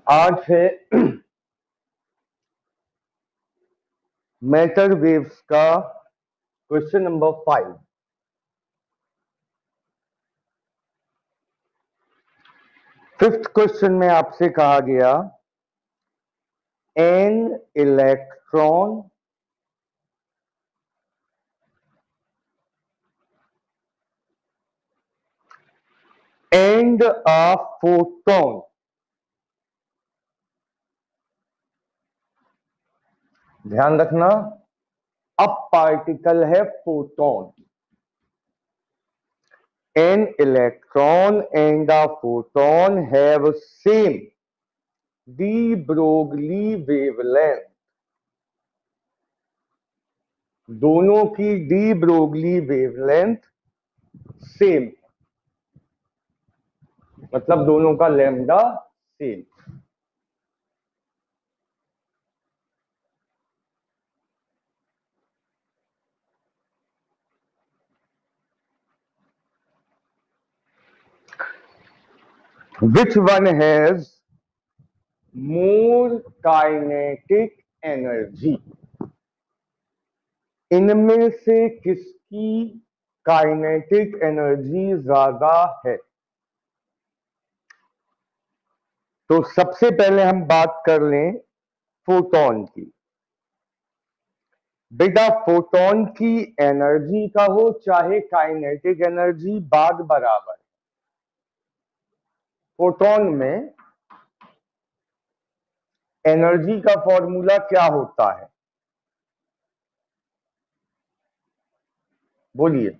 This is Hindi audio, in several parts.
आज है मैटर वेव्स का क्वेश्चन नंबर 5। फिफ्थ क्वेश्चन में आपसे कहा गया N electron and a photon, ध्यान रखना अब पार्टिकल है photon. N electron and a photon have same de Broglie wavelength. दोनों की डी ब्रोगली वेवलेंथ सेम, मतलब दोनों का lambda same. Which one has more kinetic energy? इनमें से किसकी काइनेटिक एनर्जी ज्यादा है? तो सबसे पहले हम बात कर लें फोटोन की। बेटा फोटोन की एनर्जी का हो चाहे काइनेटिक एनर्जी, बात बराबर। फोटोन में एनर्जी का फॉर्मूला क्या होता है? बोलिए।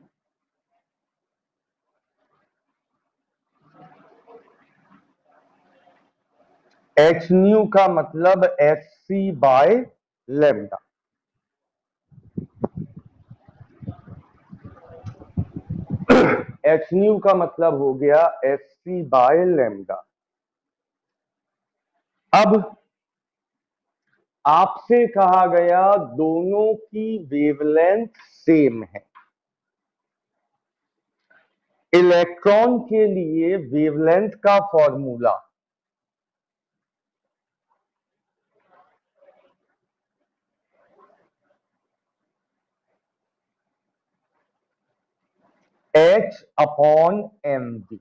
एच न्यू का मतलब H C by lambda. H nu का मतलब हो गया एच सी बाय लेमडा। अब आपसे कहा गया दोनों की वेवलेंथ सेम है। इलेक्ट्रॉन के लिए वेवलेंथ का formula H upon M V.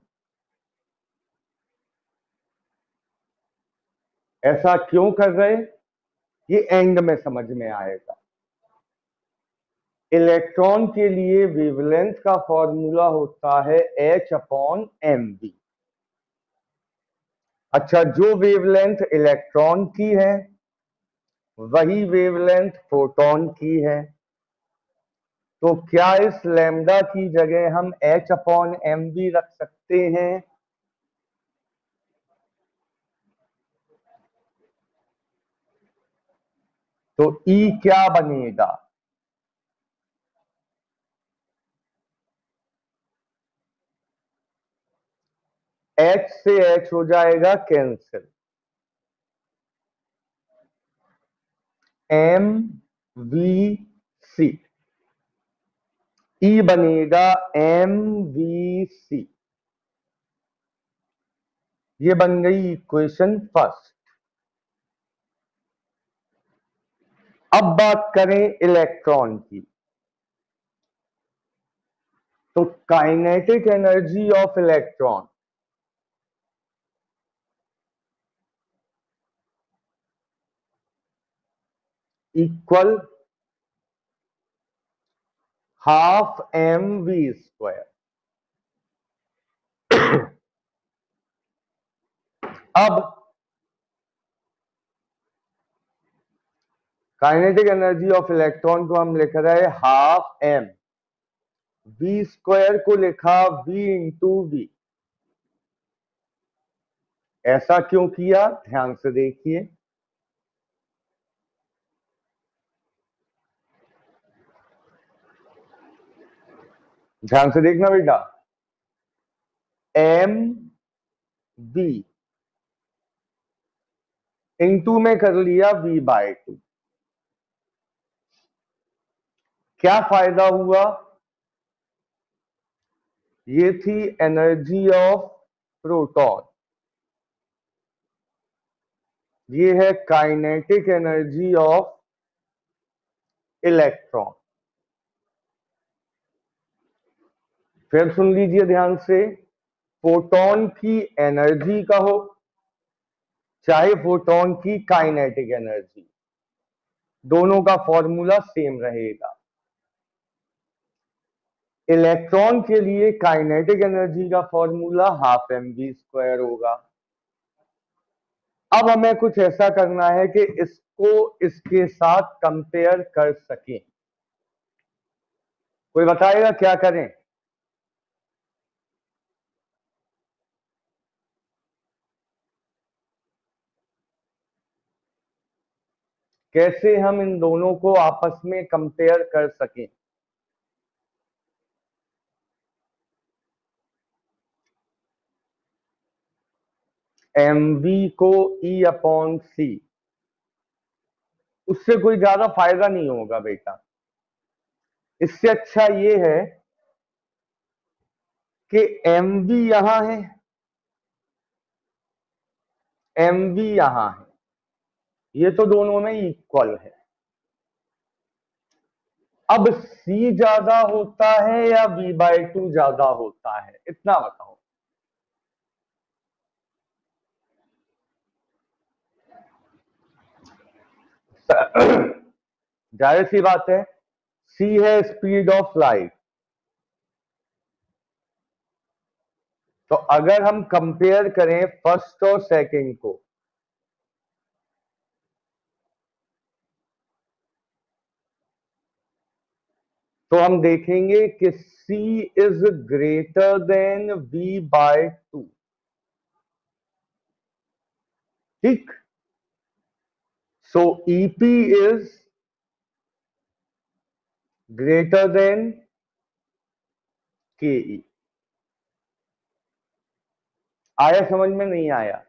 ऐसा क्यों कर रहे, ये एंड में समझ में आएगा। इलेक्ट्रॉन के लिए वेवलेंथ का फॉर्मूला होता है H अपॉन एम वी। अच्छा, जो वेवलेंथ इलेक्ट्रॉन की है वही वेवलेंथ फोटोन की है, तो क्या इस लैम्डा की जगह हम H अपॉन एम वी रख सकते हैं? तो E क्या बनेगा? H से H हो जाएगा कैंसिल, एम वी सी। ई बनेगा एम वी सी। ये बन गई इक्वेशन फर्स्ट। अब बात करें इलेक्ट्रॉन की, तो kinetic energy of electron equal half M V square. अब काइनेटिक एनर्जी ऑफ इलेक्ट्रॉन को हम लिख रहे हैं हाफ एम, वी स्क्वायर को लिखा वी इंटू वी। ऐसा क्यों किया, ध्यान से देखिए। ध्यान से देखना बेटा, एम वी इंटू में कर लिया वी बाय टू। क्या फायदा हुआ? ये थी एनर्जी ऑफ प्रोटॉन, ये है काइनेटिक एनर्जी ऑफ इलेक्ट्रॉन। फिर सुन लीजिए ध्यान से, फोटोन की एनर्जी कहो चाहे फोटोन की काइनेटिक एनर्जी, दोनों का फॉर्मूला सेम रहेगा। इलेक्ट्रॉन के लिए काइनेटिक एनर्जी का फॉर्मूला ½ mv² होगा। अब हमें कुछ ऐसा करना है कि इसको इसके साथ कंपेयर कर सकें। कोई बताएगा क्या करें? कैसे हम इन दोनों को आपस में कंपेयर कर सकें? mv को E/c, उससे कोई ज्यादा फायदा नहीं होगा बेटा। इससे अच्छा ये है कि mv यहां है, mv यहां है, ये तो दोनों में इक्वल है। अब c ज्यादा होता है या v/2 ज्यादा होता है, इतना बताओ। जाहिर सी बात है, c है स्पीड ऑफ लाइट। तो अगर हम कंपेयर करें फर्स्ट और सेकंड को, तो हम देखेंगे कि c is greater then v/2। ठीक, सो ep is greater then ke। आया समझ में? नहीं आया?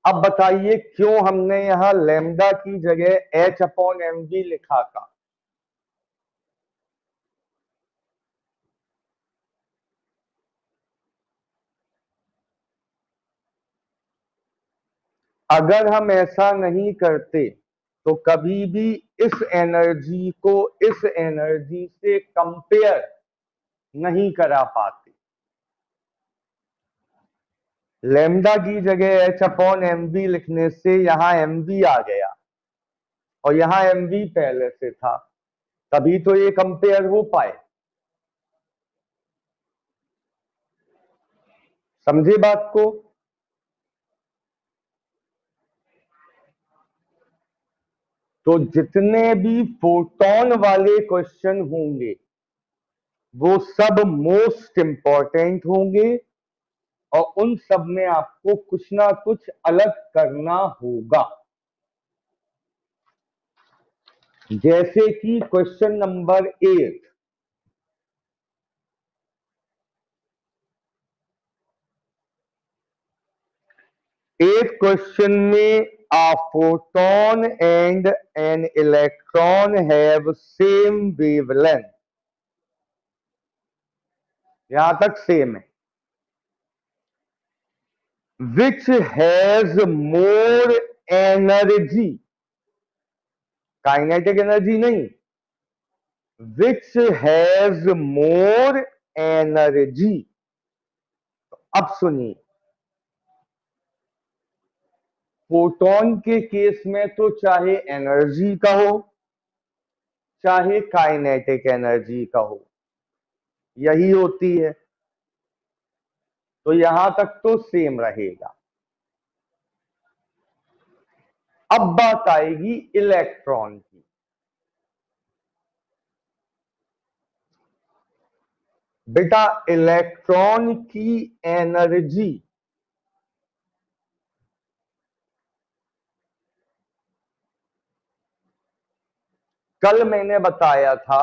अब बताइए क्यों हमने यहां लैम्डा की जगह h/mv लिखा था? अगर हम ऐसा नहीं करते तो कभी भी इस एनर्जी को इस एनर्जी से कंपेयर नहीं करा पाते। लैम्डा की जगह h/mv लिखने से यहां mv आ गया और यहां mv पहले से था, तभी तो ये कंपेयर हो पाए। समझे बात को? तो जितने भी फोटोन वाले क्वेश्चन होंगे वो सब मोस्ट इंपॉर्टेंट होंगे और उन सब में आपको कुछ ना कुछ अलग करना होगा। जैसे कि क्वेश्चन नंबर 8, क्वेश्चन में a photon and an electron have same wavelength, यहां तक सेम है। which has more energy, kinetic energy नहीं, which has more energy। अब सुनिए, फोटोन के केस में तो चाहे एनर्जी का हो चाहे काइनेटिक एनर्जी का हो, यही होती है, तो यहां तक तो सेम रहेगा। अब बात आएगी इलेक्ट्रॉन की। बेटा इलेक्ट्रॉन की एनर्जी कल मैंने बताया था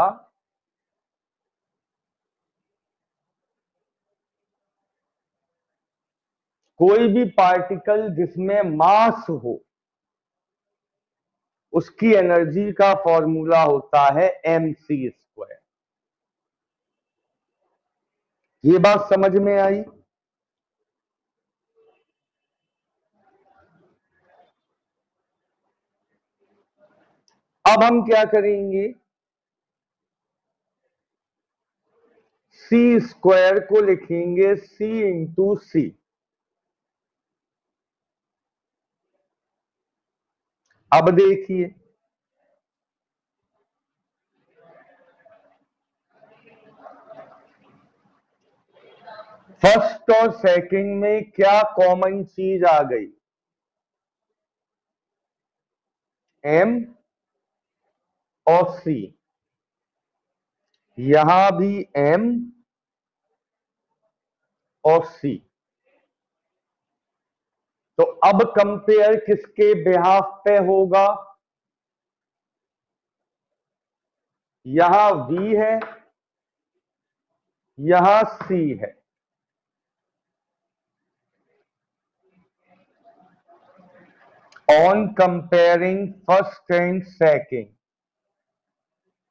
कोई भी पार्टिकल जिसमें मास हो उसकी एनर्जी का फॉर्मूला होता है mc²। ये बात समझ में आई? अब हम क्या करेंगे, सी स्क्वायर को लिखेंगे सी इंटू सी। अब देखिए, फर्स्ट और सेकंड में क्या कॉमन चीज आ गई, एम और सी। यहां भी एम और सी। तो अब कंपेयर किसके बिहाफ पे होगा, यहां वी है, यहां सी है। On comparing first and second,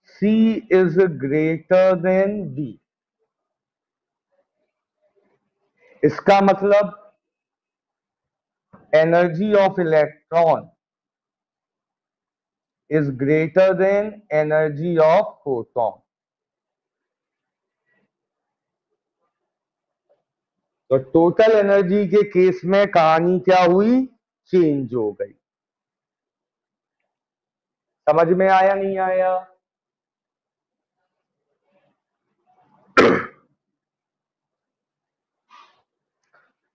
C is greater than V. इसका मतलब energy of electron is greater than energy of photon। तो टोटल एनर्जी के केस में कहानी क्या हुई, चेंज हो गई। समझ में आया नहीं आया?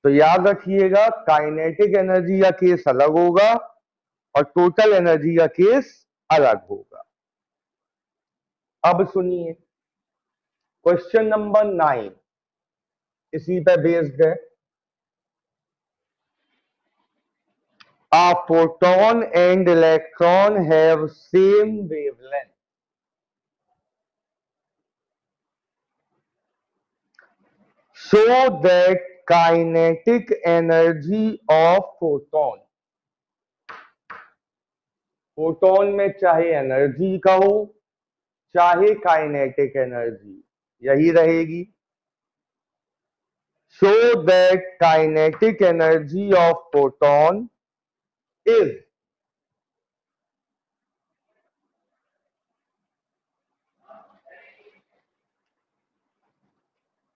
तो याद रखिएगा, काइनेटिक एनर्जी का केस अलग होगा और टोटल एनर्जी का केस अलग होगा। अब सुनिए, क्वेश्चन नंबर 9 इसी पे बेस्ड है। A photon and electron have same wavelength. So that kinetic energy of photon, photon में चाहे एनर्जी कहो चाहे काइनेटिक एनर्जी, यही रहेगी। So that kinetic energy of photon is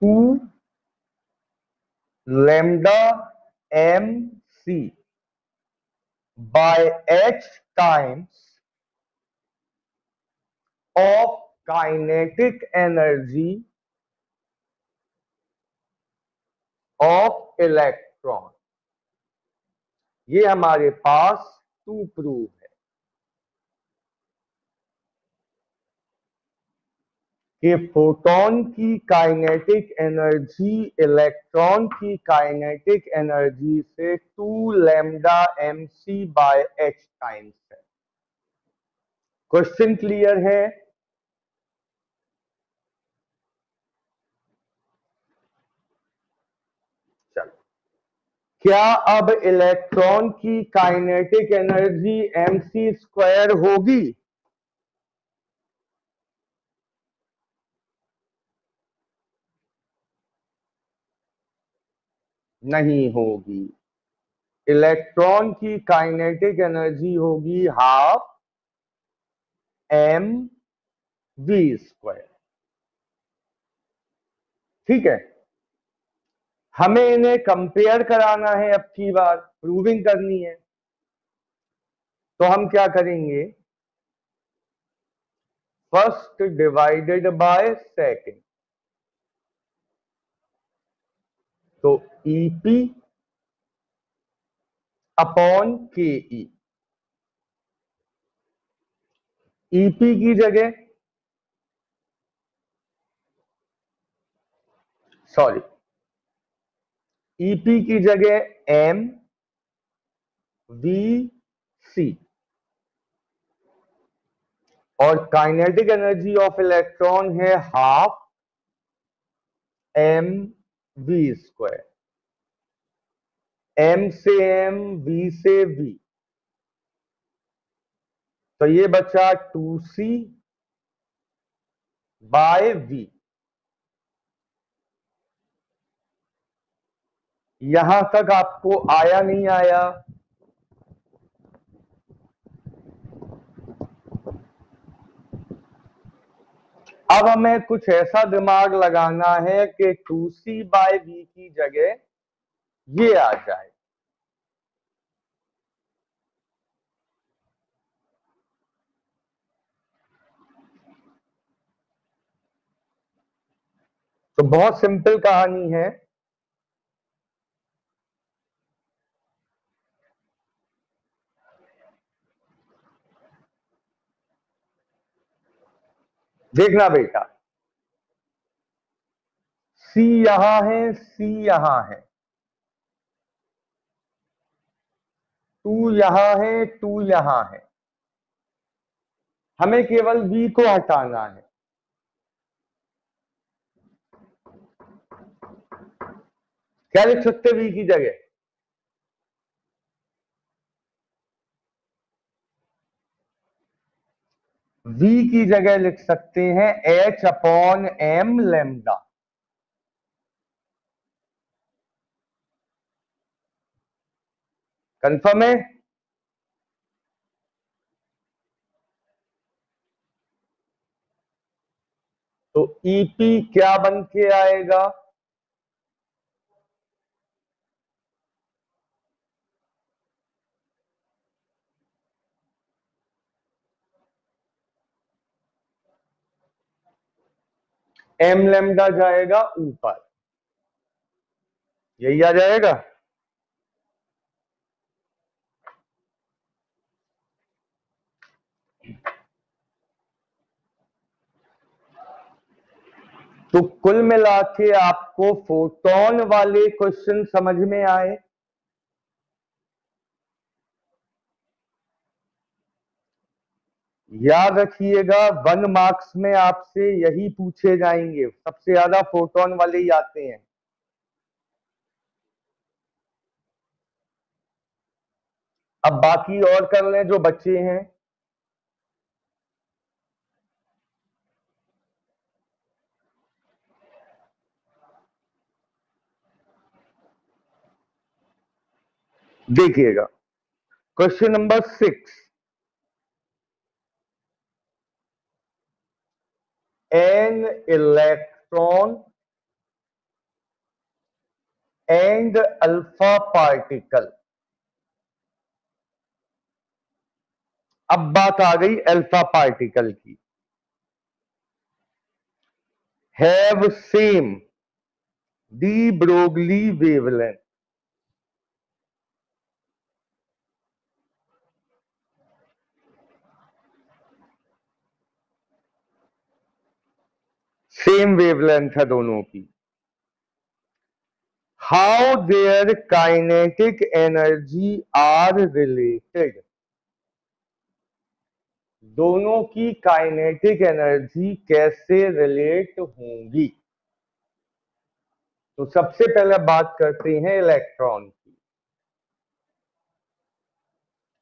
2 lambda mc by h times of kinetic energy of electron। ये हमारे पास 2 प्रूफ है कि फोटोन की काइनेटिक एनर्जी इलेक्ट्रॉन की काइनेटिक एनर्जी से 2 lambda mc by h times है। क्वेश्चन क्लियर है? चलो, क्या अब इलेक्ट्रॉन की काइनेटिक एनर्जी mc स्क्वायर होगी? नहीं होगी। इलेक्ट्रॉन की काइनेटिक एनर्जी होगी हाफ एम वी स्क्वायर। ठीक है, हमें इन्हें कंपेयर कराना है, अब की बार प्रूविंग करनी है। तो हम क्या करेंगे, फर्स्ट डिवाइडेड बाय सेकंड। तो ईपी अपॉन के ई। ईपी की जगह, सॉरी, ईपी की जगह एम वी सी और काइनेटिक एनर्जी ऑफ इलेक्ट्रॉन है half M V square. M से एम, वी से वी, तो ये बचा 2c बाय वी। यहां तक आपको आया नहीं आया? अब हमें कुछ ऐसा दिमाग लगाना है कि 2c/v की जगह ये आ जाए। तो बहुत सिंपल कहानी है। देखना बेटा, c यहां है, c यहां है, 2 यहां है, 2 यहां है। हमें केवल v को हटाना है। क्या लिख सकते v की जगह? v की जगह लिख सकते हैं h/m लैम्डा। कंफर्म है? तो EP क्या बन के आएगा? m लैम्डा जाएगा ऊपर, यही आ जाएगा। तो कुल मिला के आपको फोटोन वाले क्वेश्चन समझ में आए? याद रखिएगा 1 मार्क्स में आपसे यही पूछे जाएंगे, सबसे ज्यादा फोटोन वाले ही आते हैं। अब बाकी और कर लें जो बच्चे हैं। देखिएगा question number 6, an electron and alpha particle. अब बात आ गई अल्फा पार्टिकल की। Have same de Broglie wavelength. Same wavelength है दोनों की। How there kinetic energy are related. दोनों की काइनेटिक एनर्जी कैसे रिलेट होंगी? तो सबसे पहले बात करते हैं इलेक्ट्रॉन की।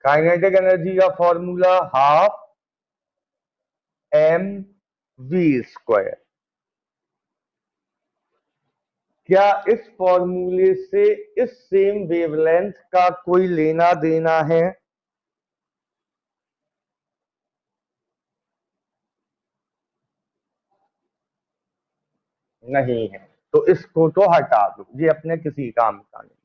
काइनेटिक एनर्जी का फॉर्मूला 12mv²। क्या इस फॉर्मूले से इस सेम वेवलेंथ का कोई लेना देना है? नहीं है, तो इसको तो हटा दो, ये अपने किसी काम का नहीं।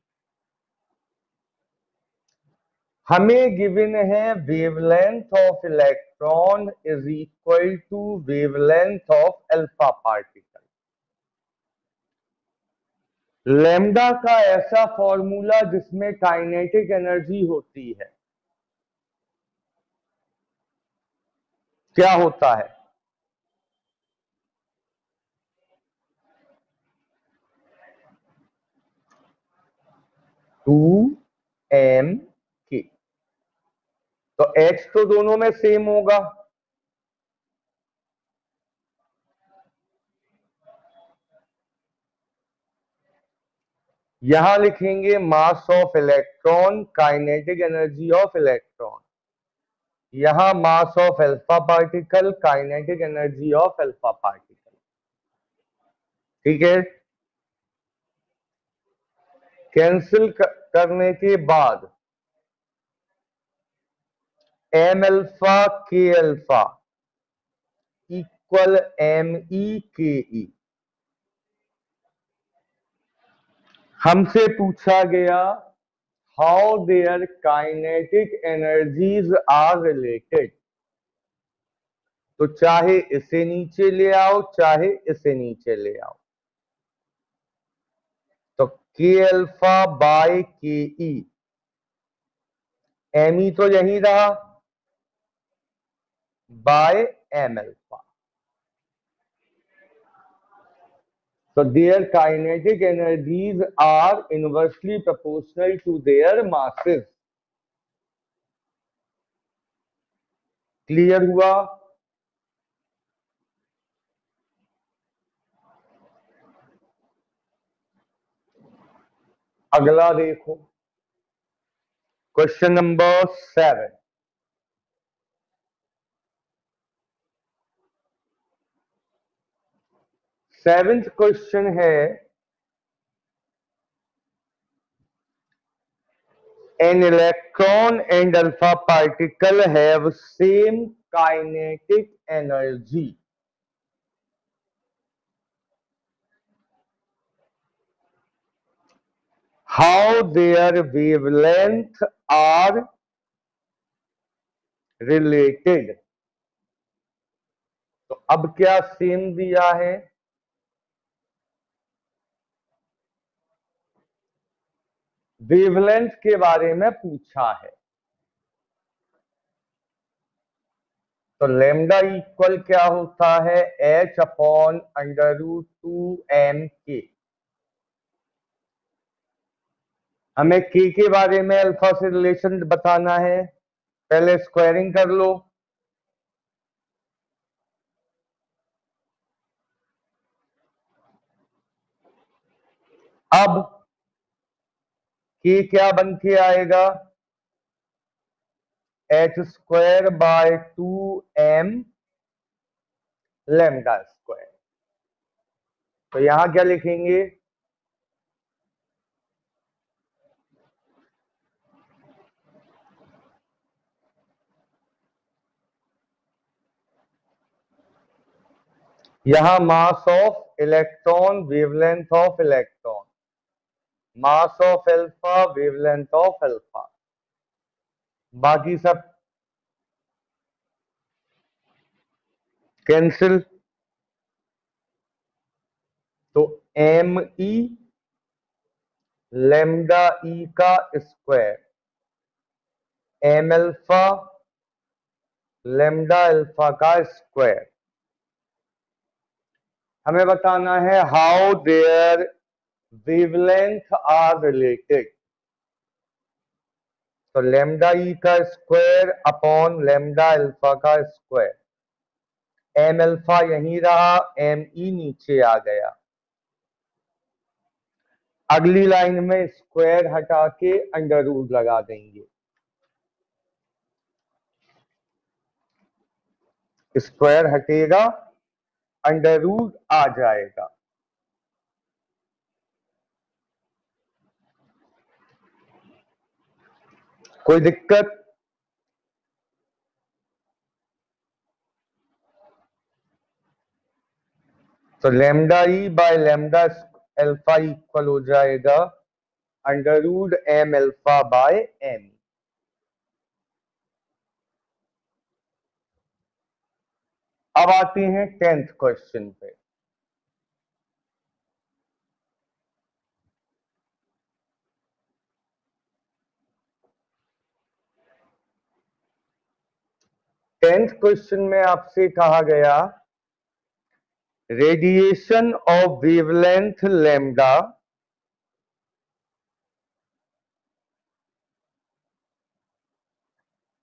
हमें गिवन है wavelength of electron is equal to wavelength of alpha particle. Lambda का ऐसा फॉर्मूला जिसमें काइनेटिक एनर्जी होती है क्या होता है? टू एम के। तो H तो दोनों में सेम होगा। यहां लिखेंगे mass of electron, kinetic energy of electron. यहां mass of alpha particle, kinetic energy of alpha particle. ठीक है। कैंसिल करने के बाद M alpha K alpha equal M E K E. हमसे पूछा गया how there kinetic energies are related. तो चाहे इसे नीचे ले आओ चाहे इसे नीचे ले आओ, तो के अल्फा बाय के ई, एम ई तो यही रहा, by M alpha. So their kinetic energies are inversely proportional to their masses. Clear हुआ? अगला देखो, क्वेश्चन नंबर 7। सेवेंथ क्वेश्चन है, an electron and alpha particle have same kinetic energy. How their wavelength are related. तो अब क्या सेम दिया है, वेवलेंथ के बारे में पूछा है। तो लेमडा इक्वल क्या होता है, H upon under root 2m के। हमें के बारे में अल्फा से रिलेशन बताना है, पहले स्क्वायरिंग कर लो। अब के क्या बन के आएगा, H square by 2m lambda square. तो यहां क्या लिखेंगे, यहां mass of electron, wavelength of electron, mass of alpha, wavelength of alpha, बाकी सब कैंसिल। तो एम ई लेमडा ई का square, M alpha lambda alpha का स्क्वायर। हमें बताना है how their wavelength are related. तो लेमडा ई का स्क्वायर अपॉन लेमडा अल्फा का स्क्वायर, एम अल्फा यहीं रहा, एम ई नीचे आ गया। अगली लाइन में स्क्वायर हटा के अंडर रूट लगा देंगे, स्क्वायर हटेगा अंडर रूट आ जाएगा। कोई दिक्कत? तो lambda E by lambda alpha equal हो जाएगा under root M alpha by M. अब आते हैं 10th क्वेश्चन पे। टेंथ क्वेश्चन में आपसे कहा गया radiation of wavelength lambda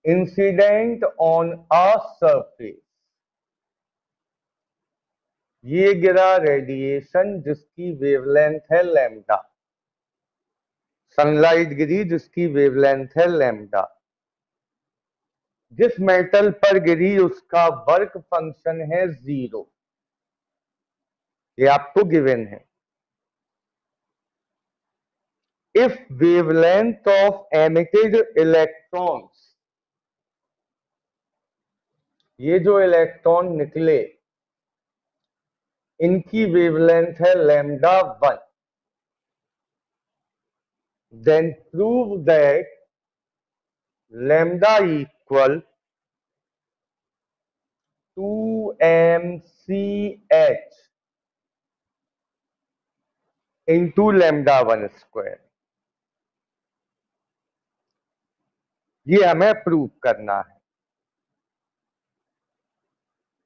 incident on a surface. ये गिरा रेडिएशन जिसकी वेवलेंथ है लैम्डा, सनलाइट गिरी जिसकी वेवलेंथ है लैम्डा। जिस मेटल पर गिरी उसका वर्क फंक्शन है 0, ये आपको गिवन है। if wavelength of emitted electrons, ये जो इलेक्ट्रॉन निकले इनकी वेवलेंथ है λ1, then prove that lambda equal 2mch into λ1 square। ये हमें प्रूव करना है।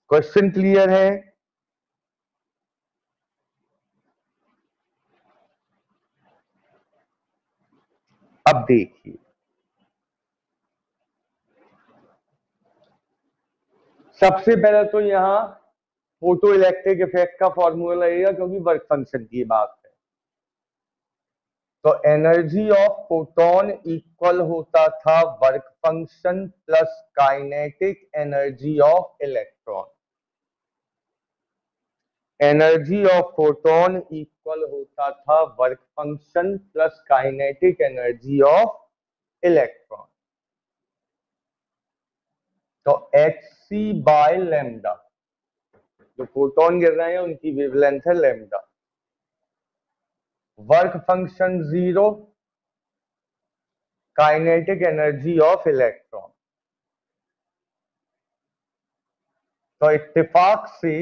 क्वेश्चन क्लियर है? अब देखिए, सबसे पहले तो यहां फोटो इलेक्ट्रिक इफेक्ट का फॉर्मूला लगेगा क्योंकि वर्क फंक्शन की बात है। तो एनर्जी ऑफ फोटोन इक्वल होता था work function plus kinetic energy of electron. Energy of photon equal होता था work function plus kinetic energy of electron. तो hc बाय लैम्डा, जो फोटोन गिर रहे हैं उनकी वेवलेंथ है lambda, work function 0, kinetic energy of electron. तो इत्तेफाक से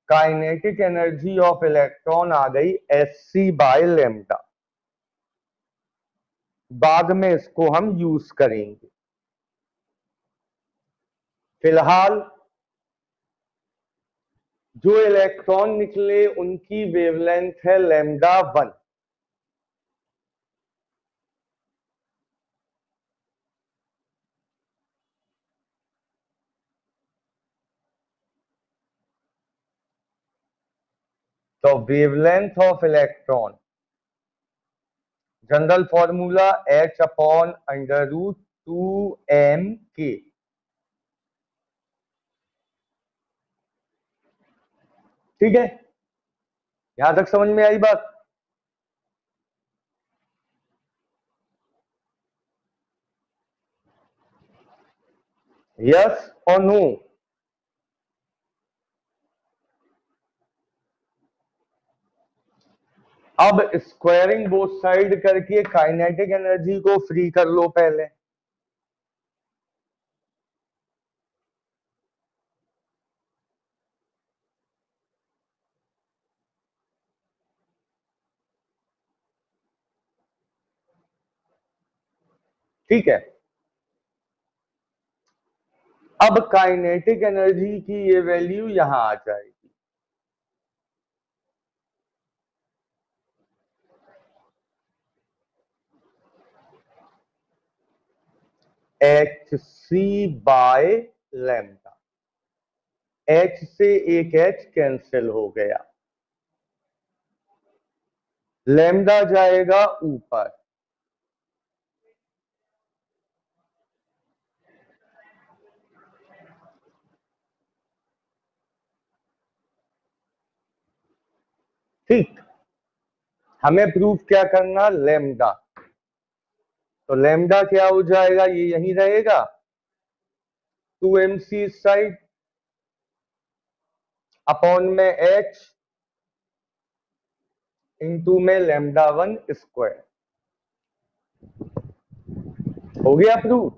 काइनेटिक एनर्जी ऑफ इलेक्ट्रॉन आ गई hc बाय लैम्डा। बाद में इसको हम यूज करेंगे। फिलहाल जो इलेक्ट्रॉन निकले उनकी वेवलेंथ है λ1। तो wavelength of electron general formula h/√2m k। ठीक है, यहां तक समझ में आई बात? यस और नो? अब स्क्वायरिंग बोथ साइड करके काइनेटिक एनर्जी को फ्री कर लो पहले। ठीक है, अब काइनेटिक एनर्जी की ये वैल्यू यहां आ जाएगी। hc बाय लैम्डा, h से एक h कैंसिल हो गया, लैम्डा जाएगा ऊपर, ठीक। हमें प्रूफ क्या करना? लैम्डा। तो लैम्डा क्या हो जाएगा? ये यहीं रहेगा, 2mc इस साइड अपॉन में h इंटू में λ1 स्क्वायर। हो गया प्रूफ?